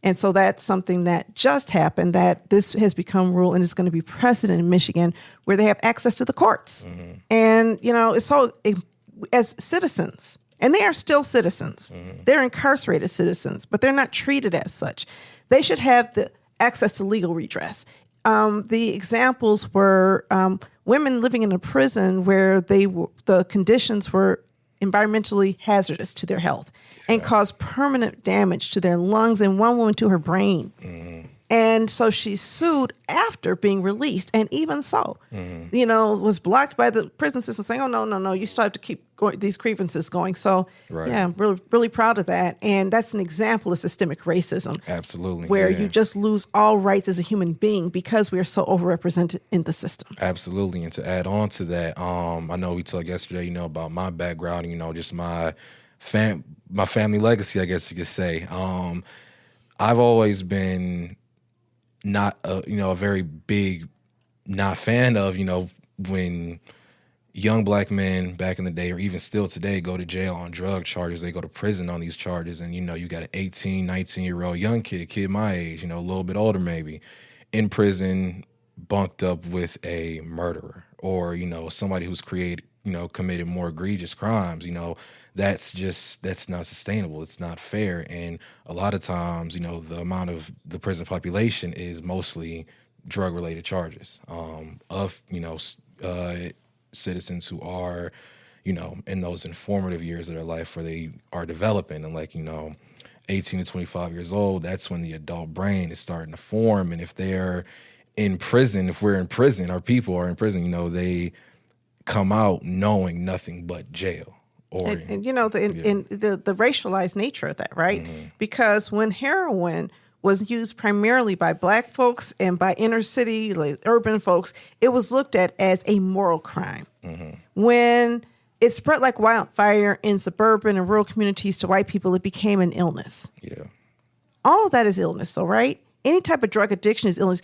And so that's something that just happened, that this has become rule and is going to be precedent in Michigan, where they have access to the courts. And, it's so, as citizens, and they are still citizens, they're incarcerated citizens, but they're not treated as such. They should have the access to legal redress. The examples were women living in a prison where the conditions were environmentally hazardous to their health and caused permanent damage to their lungs and one woman to her brain. And so she sued after being released, and even so, was blocked by the prison system, saying, "Oh, no, you still have to keep these grievances going." So, I'm really, really proud of that, and that's an example of systemic racism. Absolutely, where you just lose all rights as a human being because we are so overrepresented in the system. Absolutely, and to add on to that, I know we talked yesterday, about my background, just my family legacy, I guess you could say. I've always been not a very big not fan of when young black men back in the day, or even still today, go to jail on drug charges. They go to prison on these charges, and you got an 18, 19-year-old young kid my age, a little bit older maybe, in prison, bunked up with a murderer, or somebody who's committed more egregious crimes. That's not sustainable. It's not fair. And a lot of times, the amount of the prison population is mostly drug-related charges of citizens who are, in those informative years of their life where they are developing, and 18 to 25 years old, that's when the adult brain is starting to form. And if they're in prison, if we're in prison, our people are in prison, they come out knowing nothing but jail. And the racialized nature of that, right? Because when heroin was used primarily by black folks and by inner city, like urban folks, it was looked at as a moral crime. When it spread like wildfire in suburban and rural communities to white people, it became an illness. Yeah. All of that is illness, though, right? Any type of drug addiction is illness.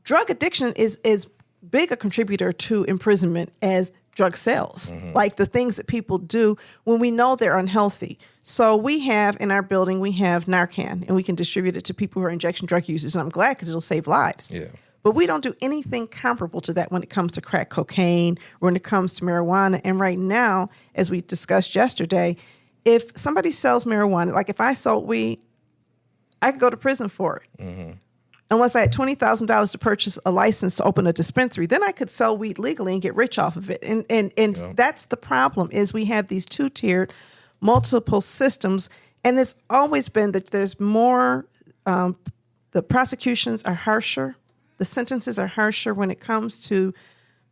Drug addiction is as big a contributor to imprisonment as drug sales, like the things that people do when we know they're unhealthy. So we have in our building, we have Narcan, and we can distribute it to people who are injection drug users. And I'm glad because it'll save lives. Yeah. But we don't do anything comparable to that when it comes to crack cocaine or when it comes to marijuana. And right now, as we discussed yesterday, if somebody sells marijuana, like if I sold weed, I could go to prison for it. Unless I had $20,000 to purchase a license to open a dispensary, then I could sell weed legally and get rich off of it. And that's the problem, is we have these two-tiered multiple systems. And it's always been that there's more, the prosecutions are harsher, the sentences are harsher when it comes to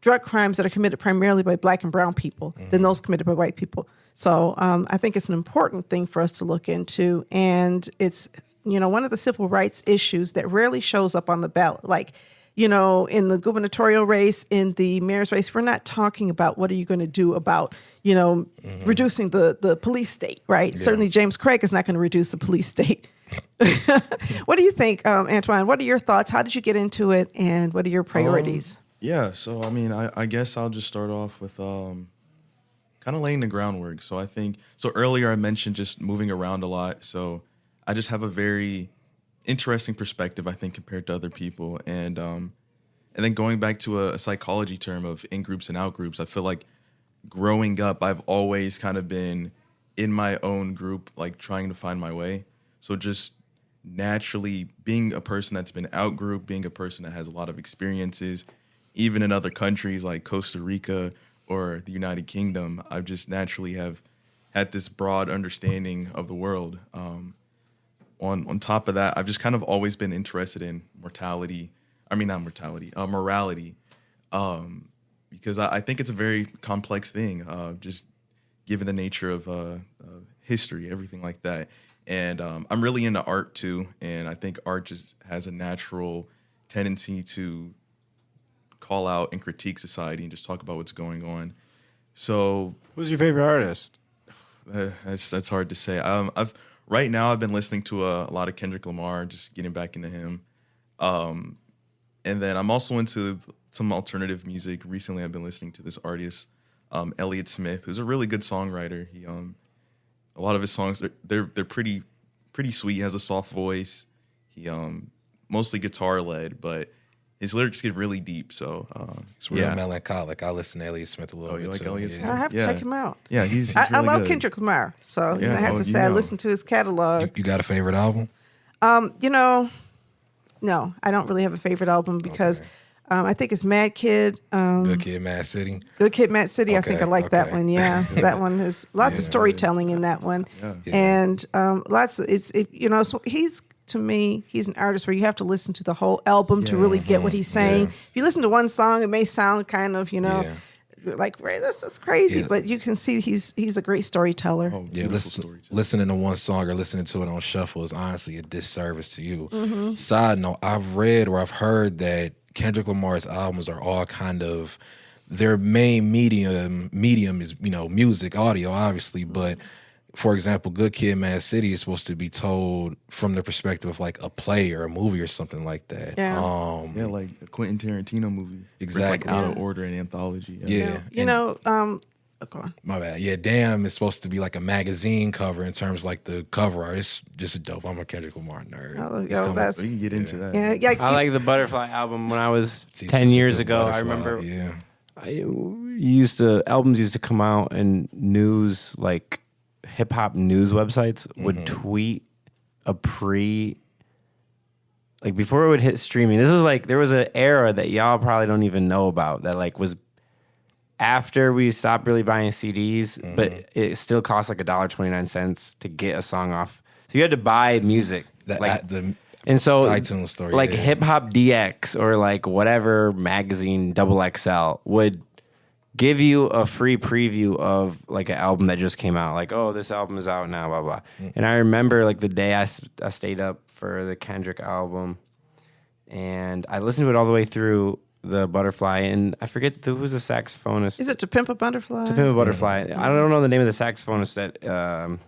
drug crimes that are committed primarily by black and brown people than those committed by white people. So I think it's an important thing for us to look into. And it's, one of the civil rights issues that rarely shows up on the ballot. Like, in the gubernatorial race, in the mayor's race, we're not talking about what are you going to do about, reducing the police state, right? Yeah. Certainly James Craig is not going to reduce the police state. What do you think, Antwan? What are your thoughts? How did you get into it? And what are your priorities? So, I guess I'll just start off with kind of laying the groundwork. So I think, so earlier I mentioned just moving around a lot. So I just have a very interesting perspective, I think, compared to other people. And then going back to a psychology term of in-groups and out-groups, I feel like growing up, I've always kind of been in my own group, like trying to find my way. So just naturally being a person that's been out-group, being a person that has a lot of experiences, even in other countries like Costa Rica or the United Kingdom, I just naturally have had this broad understanding of the world. On top of that, I've just kind of always been interested in morality, because I think it's a very complex thing, just given the nature of history, everything like that. And I'm really into art too, and I think art just has a natural tendency to call out and critique society and just talk about what's going on. So, who's your favorite artist? That's hard to say. Right now I've been listening to a lot of Kendrick Lamar, just getting back into him. And then I'm also into some alternative music. Recently I've been listening to this artist, Elliott Smith, who's a really good songwriter. He a lot of his songs they're pretty sweet. He has a soft voice. He mostly guitar led, but his lyrics get really deep. So it's real melancholic. I listen to Elliott Smith a little bit. You like too. Elliott Smith? I have to check him out. Yeah, he's I really love good. Kendrick Lamar, so I have to say I listen to his catalog. You got a favorite album? No, I don't really have a favorite album because I think it's Mad Kid. Good Kid, Mad City. Good Kid, Mad City. I think I like that one. Yeah, that one has lots of storytelling in that one, and lots. So he's, to me, he's an artist where you have to listen to the whole album to really get what he's saying. If you listen to one song, it may sound kind of like this is crazy, but you can see he's a great storyteller. Listening to one song or listening to it on shuffle is honestly a disservice to you. Side note, I've read or I've heard that Kendrick Lamar's albums are all kind of, their main medium is music, audio, obviously, but for example, Good Kid, Mad City is supposed to be told from the perspective of like a play or a movie or something like that. Like a Quentin Tarantino movie. Exactly. It's like out of order and anthology. Go on. My bad. Yeah, Damn is supposed to be like a magazine cover in terms of like the cover art. It's just dope. I'm a Kendrick Lamar nerd. We can get into that. I like the Butterfly album when I was 10 years ago. I remember albums used to come out and news, like hip hop news websites would tweet a like before it would hit streaming. This was like, there was an era that y'all probably don't even know about that like was after we stopped really buying CDs, but it still cost like $1.29 to get a song off. So you had to buy music. And so iTunes store, like Hip Hop DX or like whatever magazine XXL would give you a free preview of like an album that just came out. Like, oh, this album is out now, blah, blah. And I remember like the day I stayed up for the Kendrick album and I listened to it all the way through the Butterfly, and I forget who's the saxophonist. Is it To Pimp a Butterfly? To Pimp a Butterfly. I don't know the name of the saxophonist that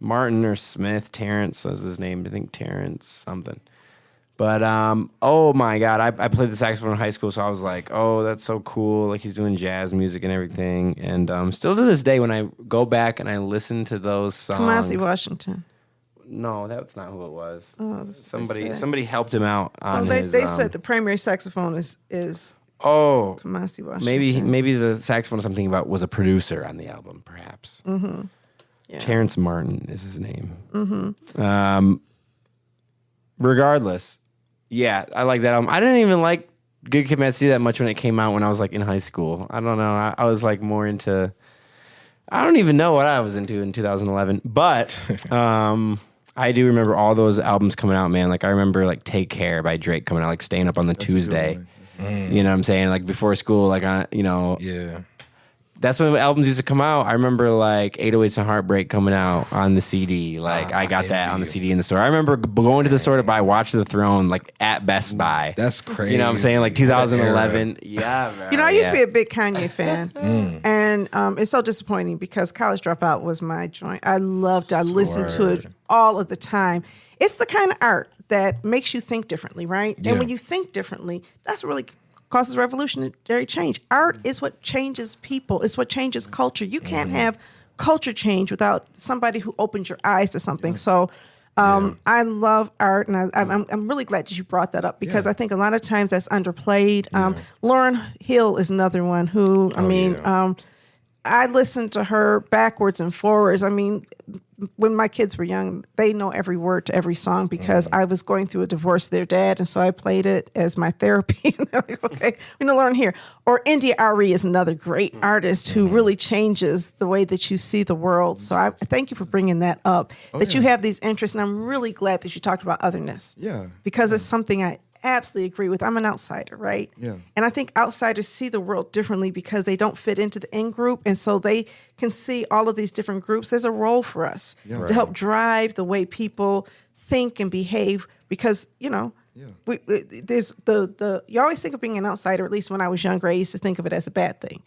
Martin or Smith, Terrence was his name. I think Terrence something. But oh my God, I played the saxophone in high school, so I was like, oh, that's so cool. Like he's doing jazz music and everything. And still to this day, when I go back and I listen to those songs, Kamasi Washington. No, that's not who it was. Oh, somebody helped him out on his... They said the primary saxophonist is Kamasi Washington. Maybe the saxophone I'm thinking about was a producer on the album, perhaps. Yeah. Terrence Martin is his name. Regardless, yeah, I like that album. I didn't even like Good Kid, Mad City that much when it came out when I was like in high school. I don't know. I was like more into... I don't even know what I was into in 2011, but I do remember all those albums coming out, man. Like I remember like Take Care by Drake coming out, like staying up on the Tuesday. You know what I'm saying? Like before school, like that's when albums used to come out. I remember like 808s and Heartbreak coming out on the CD. Like I got that on the CD in the store. I remember going to the store to buy Watch the Throne like at Best Buy. That's crazy. You know what I'm saying? Like 2011. Yeah, bro. I used to be a big Kanye fan. And it's so disappointing because College Dropout was my joint. I loved it. I listened to it all of the time. It's the kind of art that makes you think differently, right? Yeah. And when you think differently, that's really causes revolutionary change. Art is what changes people. It's what changes culture. You can't have culture change without somebody who opens your eyes to something. So I love art, and I'm really glad that you brought that up because I think a lot of times that's underplayed. Lauryn Hill is another one who, I listened to her backwards and forwards. I mean, when my kids were young, they know every word to every song because I was going through a divorce of their dad, and so I played it as my therapy. And they're like, okay, we need to learn here. Or India Arie is another great artist who really changes the way that you see the world. So I thank you for bringing that up, you have these interests, and I'm really glad that you talked about otherness. Yeah. Because it's something I absolutely agree with. I'm an outsider, right? Yeah. And I think outsiders see the world differently because they don't fit into the in group. And so they can see all of these different groups. There's a role for us to help drive the way people think and behave because, there's you always think of being an outsider, at least when I was younger, I used to think of it as a bad thing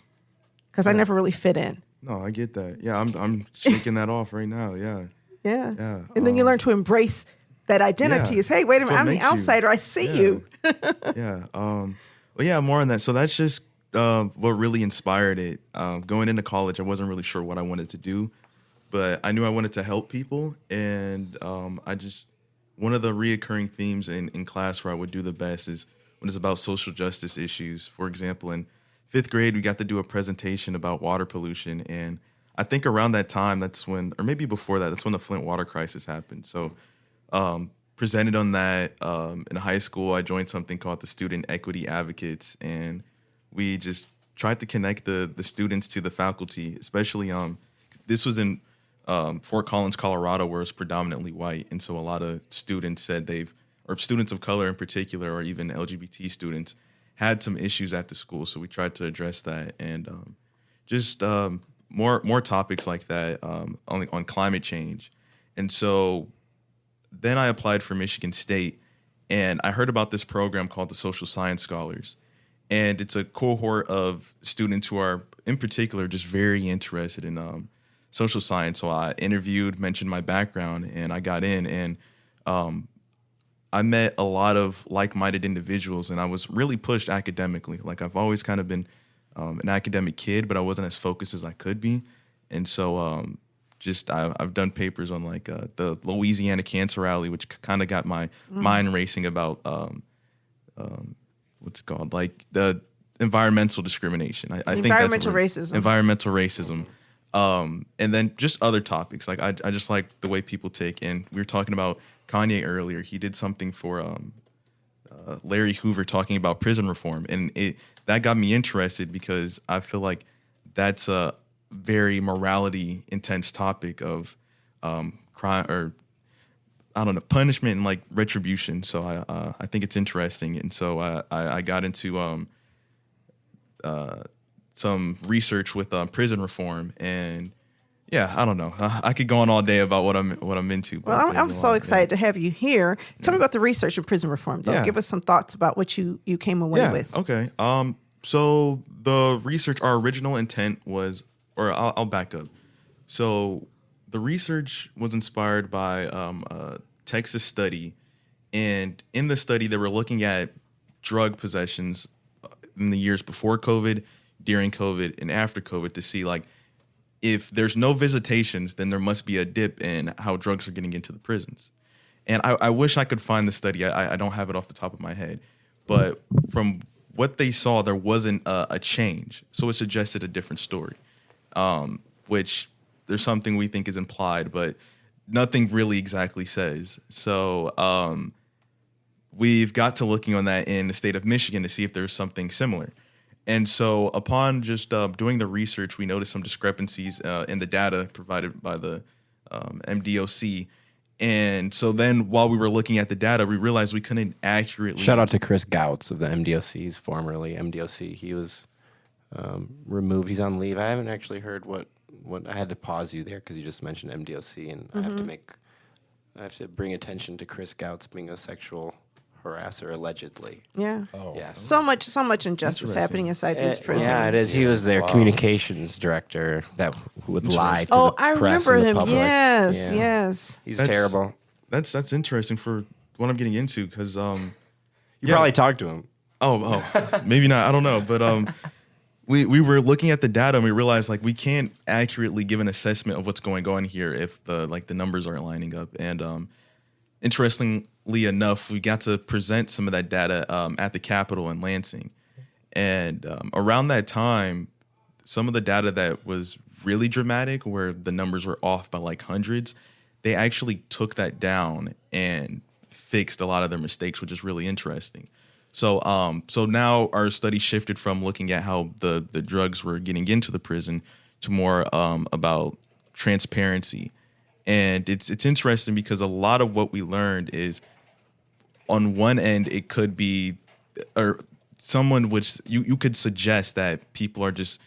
because I never really fit in. No, I get that. Yeah, I'm shaking that off right now. Yeah. Yeah. And then you learn to embrace that identity is, hey, wait a minute, I'm the outsider. I see you. More on that. So that's just what really inspired it. Going into college, I wasn't really sure what I wanted to do, but I knew I wanted to help people. And one of the reoccurring themes in class where I would do the best is when it's about social justice issues. For example, in 5th grade, we got to do a presentation about water pollution. And I think around that time, that's when, or maybe before that, that's when the Flint water crisis happened. So presented on that in high school. I joined something called the Student Equity Advocates, and we just tried to connect the students to the faculty, especially this was in Fort Collins, Colorado, where it's predominantly white, and so a lot of students said or students of color in particular, or even LGBT students, had some issues at the school. So we tried to address that, and more topics like that on climate change. And so then I applied for Michigan State, and I heard about this program called the Social Science Scholars. And it's a cohort of students who are, in particular, just very interested in social science. So I interviewed, mentioned my background, and I got in. And I met a lot of like-minded individuals, and I was really pushed academically. Like, I've always kind of been an academic kid, but I wasn't as focused as I could be. And so I've done papers on like the Louisiana Cancer Rally, which kind of got my mind racing about what's it called, like the environmental discrimination. I think that's racism. Environmental racism, and then just other topics. Like I just like the way people take. And we were talking about Kanye earlier. He did something for Larry Hoover talking about prison reform, and that got me interested because I feel like that's a very morality intense topic of crime, or I don't know, punishment and like retribution. So I think it's interesting, and so I got into some research with prison reform, and I don't know, I could go on all day about what I'm into. Well, I'm so excited to have you here. Tell me about the research in prison reform, though. Give us some thoughts about what you came away with. Okay. So the research, our original intent was. Or I'll back up. So the research was inspired by a Texas study. And in the study, they were looking at drug possessions in the years before COVID, during COVID, and after COVID to see, like, if there's no visitations, then there must be a dip in how drugs are getting into the prisons. And I wish I could find the study. I don't have it off the top of my head. But from what they saw, there wasn't a change. So it suggested a different story. Which there's something we think is implied, but nothing really exactly says. So we've got to looking on that in the state of Michigan to see if there's something similar. And so upon just doing the research, we noticed some discrepancies in the data provided by the MDOC. And so then while we were looking at the data, we realized we couldn't accurately... Shout out to Chris Gouts of the MDOC. He's formerly MDOC. He was... removed. He's on leave. I haven't actually heard what I had to pause you there because you just mentioned MDOC, and I have to bring attention to Chris Gouts being a sexual harasser allegedly. Yeah. Oh. Yes. So much injustice happening inside these prisons. Yeah, it is. He was their communications director that would lie to the I press remember and the him. public. Yes. He's terrible. That's interesting for what I'm getting into because you probably talked to him. Maybe not. I don't know. But we were looking at the data and we realized like we can't accurately give an assessment of what's going on here if the numbers aren't lining up. And interestingly enough, we got to present some of that data at the Capitol in Lansing. And around that time, some of the data that was really dramatic, where the numbers were off by like hundreds, they actually took that down and fixed a lot of their mistakes, which is really interesting. So now our study shifted from looking at how the drugs were getting into the prison to more about transparency. And it's interesting because a lot of what we learned is, on one end, it could be, or someone would, you could suggest that people are just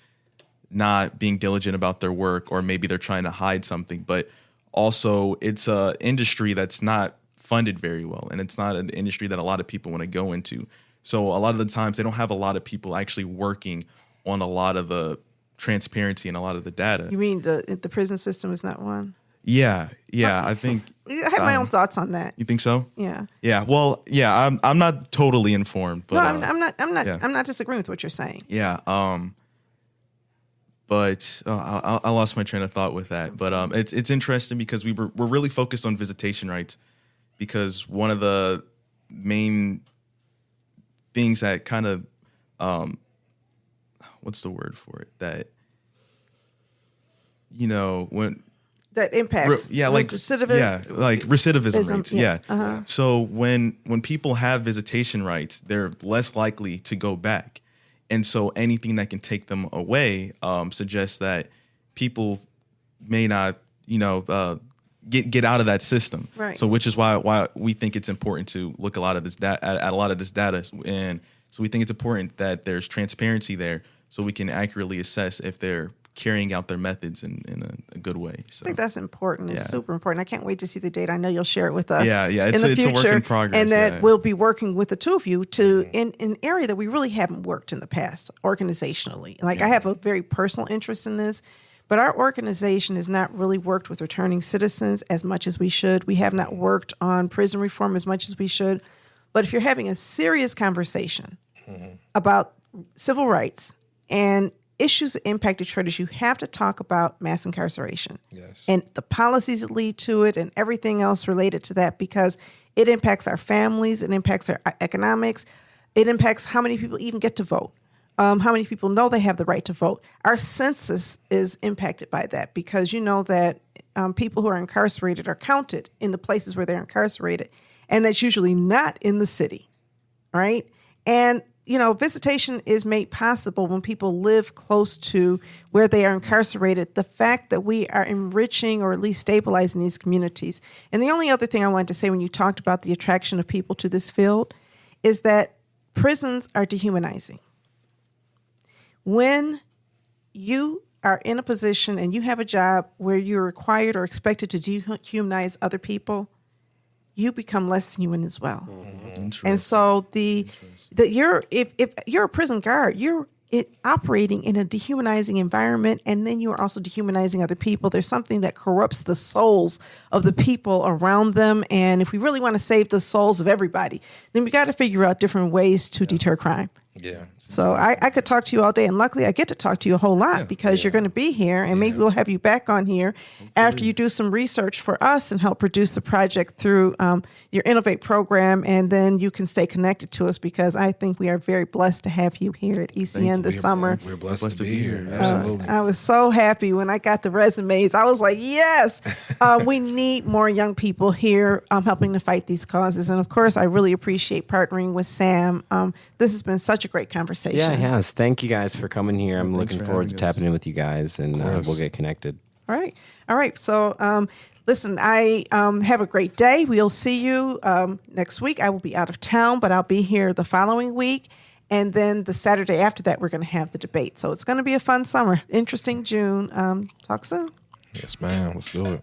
not being diligent about their work, or maybe they're trying to hide something. But also, it's a industry that's not funded very well, and it's not an industry that a lot of people want to go into. So a lot of the times, they don't have a lot of people actually working on a lot of the transparency and a lot of the data. You mean the prison system is not one? Yeah, I think I have my own thoughts on that. you think so. Yeah. Yeah, well, yeah, I'm not totally informed, but No, I'm not disagreeing with what you're saying. yeah, but I lost my train of thought with that. But it's interesting because we're really focused on visitation rights, because one of the main things that kind of what's the word for it, that when That impacts recidivism rates. Yes. Yeah. So when people have visitation rights, they're less likely to go back. And so anything that can take them away suggests that people may not, get out of that system. Right. So which is why we think it's important to look at a lot of this data. And so we think it's important that there's transparency there, so we can accurately assess if they're carrying out their methods in a good way. So I think that's important. It's super important. I can't wait to see the data. I know you'll share it with us. Yeah. It's a work in progress. And that we'll be working with the two of you to in an area that we really haven't worked in the past organizationally. Like I have a very personal interest in this, but our organization has not really worked with returning citizens as much as we should. We have not worked on prison reform as much as we should. But if you're having a serious conversation about civil rights and issues that impact Detroiters, you have to talk about mass incarceration and the policies that lead to it and everything else related to that, because it impacts our families, it impacts our economics, it impacts how many people even get to vote, how many people know they have the right to vote. Our census is impacted by that, because you know that people who are incarcerated are counted in the places where they're incarcerated, and that's usually not in the city, right? And visitation is made possible when people live close to where they are incarcerated. The fact that we are enriching or at least stabilizing these communities. And the only other thing I wanted to say when you talked about the attraction of people to this field is that prisons are dehumanizing. When you are in a position and you have a job where you're required or expected to dehumanize other people, you become less than human as well. And so if you're a prison guard, you're operating in a dehumanizing environment, and then you're also dehumanizing other people. There's something that corrupts the souls of the people around them. And if we really want to save the souls of everybody, then we got to figure out different ways to deter crime. Yeah. So I could talk to you all day, and luckily I get to talk to you a whole lot because you're going to be here, and maybe we'll have you back on here after you do some research for us and help produce the project through your Innovate program, and then you can stay connected to us, because I think we are very blessed to have you here at ECN this summer. We're blessed to be here. Absolutely. I was so happy when I got the resumes. I was like, yes, we need more young people here helping to fight these causes. And of course, I really appreciate partnering with Sam. This has been such a great conversation. Yeah, it has. Thank you guys for coming here. I'm Thanks looking for forward to having us. tapping in with you guys, and we'll get connected. All right. So, listen, I have a great day. We'll see you next week. I will be out of town, but I'll be here the following week. And then the Saturday after that, we're going to have the debate. So it's going to be a fun summer. Interesting June. Talk soon. Yes, ma'am. Let's do it.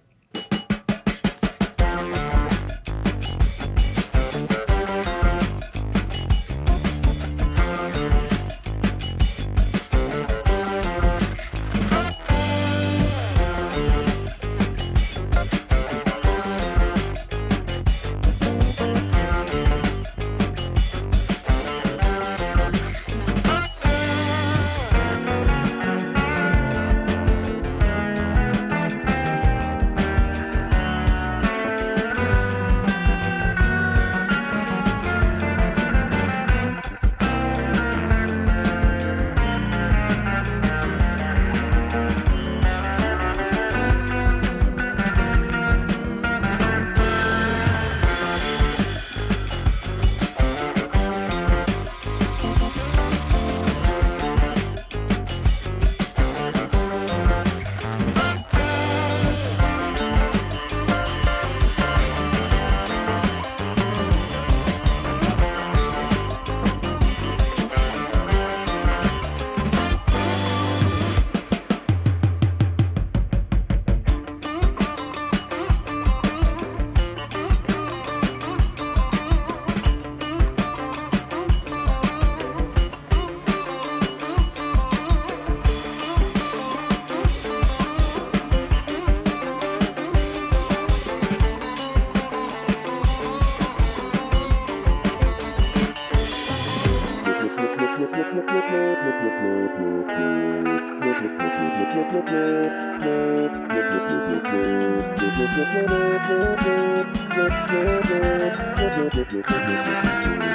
Thank you.